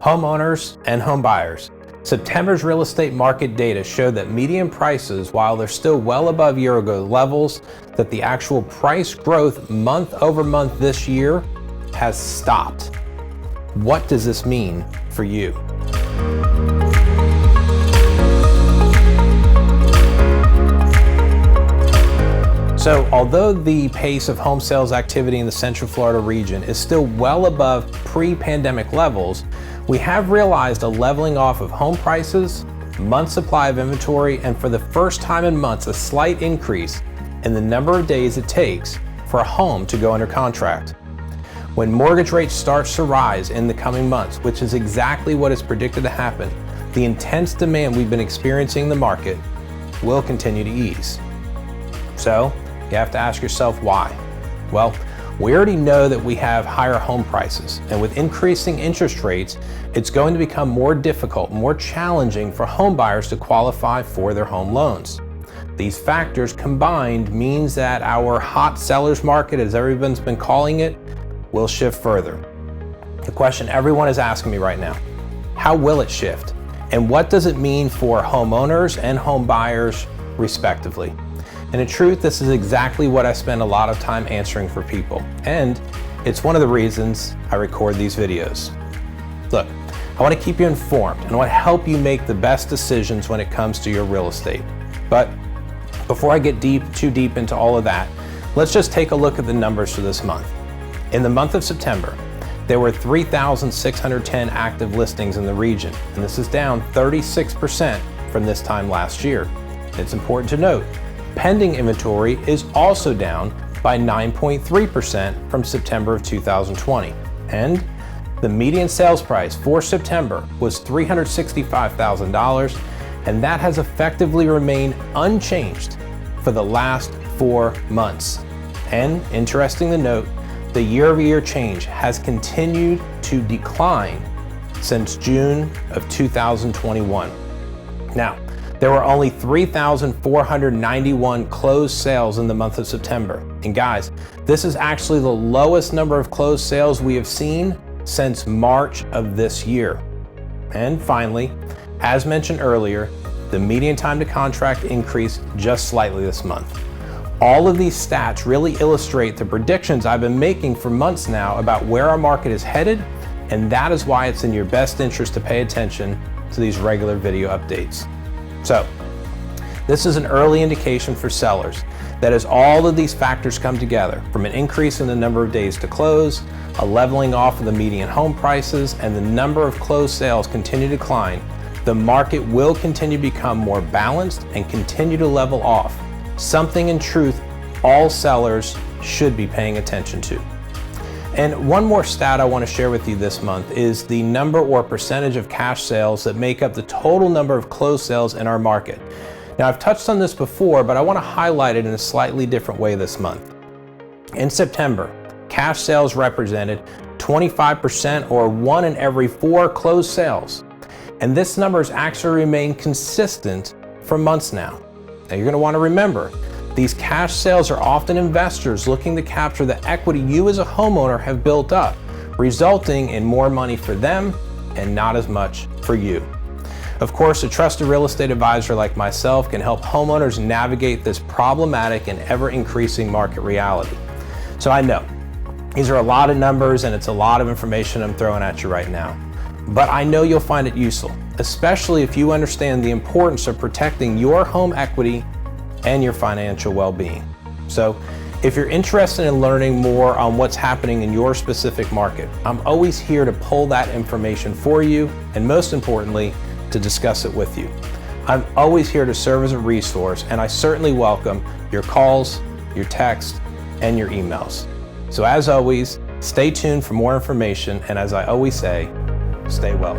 Homeowners and home buyers. September's real estate market data showed that median prices, while they're still well above year-ago levels, that the actual price growth month over month this year has stopped. What does this mean for you? So although the pace of home sales activity in the Central Florida region is still well above pre-pandemic levels, we have realized a leveling off of home prices, month supply of inventory, and for the first time in months, a slight increase in the number of days it takes for a home to go under contract. When mortgage rates start to rise in the coming months, which is exactly what is predicted to happen, the intense demand we've been experiencing in the market will continue to ease. So, you have to ask yourself why. Well, we already know that we have higher home prices, and with increasing interest rates, it's going to become more difficult, more challenging for home buyers to qualify for their home loans. These factors combined means that our hot sellers market, as everyone's been calling it, will shift further. The question everyone is asking me right now, how will it shift? And what does it mean for homeowners and home buyers, respectively? And in truth, this is exactly what I spend a lot of time answering for people. And it's one of the reasons I record these videos. Look, I want to keep you informed and I want to help you make the best decisions when it comes to your real estate. But before I get too deep into all of that, let's just take a look at the numbers for this month. In the month of September, there were 3,610 active listings in the region, and this is down 36% from this time last year. It's important to note, pending inventory is also down by 9.3% from September of 2020. And the median sales price for September was $365,000, and that has effectively remained unchanged for the last 4 months. And interesting to note, the year-over-year change has continued to decline since June of 2021. Now, there were only 3,491 closed sales in the month of September. And guys, this is actually the lowest number of closed sales we have seen since March of this year. And finally, as mentioned earlier, the median time to contract increased just slightly this month. All of these stats really illustrate the predictions I've been making for months now about where our market is headed, and that is why it's in your best interest to pay attention to these regular video updates. So, this is an early indication for sellers that as all of these factors come together, from an increase in the number of days to close, a leveling off of the median home prices, and the number of closed sales continue to decline, the market will continue to become more balanced and continue to level off, something in truth all sellers should be paying attention to. And one more stat I want to share with you this month is the number or percentage of cash sales that make up the total number of closed sales in our market. Now, I've touched on this before, but I want to highlight it in a slightly different way this month. In September, cash sales represented 25% or 1 in every 4 closed sales. And this number has actually remained consistent for months now. Now, you're going to want to remember, these cash sales are often investors looking to capture the equity you as a homeowner have built up, resulting in more money for them and not as much for you. Of course, a trusted real estate advisor like myself can help homeowners navigate this problematic and ever-increasing market reality. So I know, these are a lot of numbers and it's a lot of information I'm throwing at you right now. But I know you'll find it useful, especially if you understand the importance of protecting your home equity and your financial well-being. So if you're interested in learning more on what's happening in your specific market, I'm always here to pull that information for you and most importantly, to discuss it with you. I'm always here to serve as a resource and I certainly welcome your calls, your texts, and your emails. So as always, stay tuned for more information and as I always say, stay well.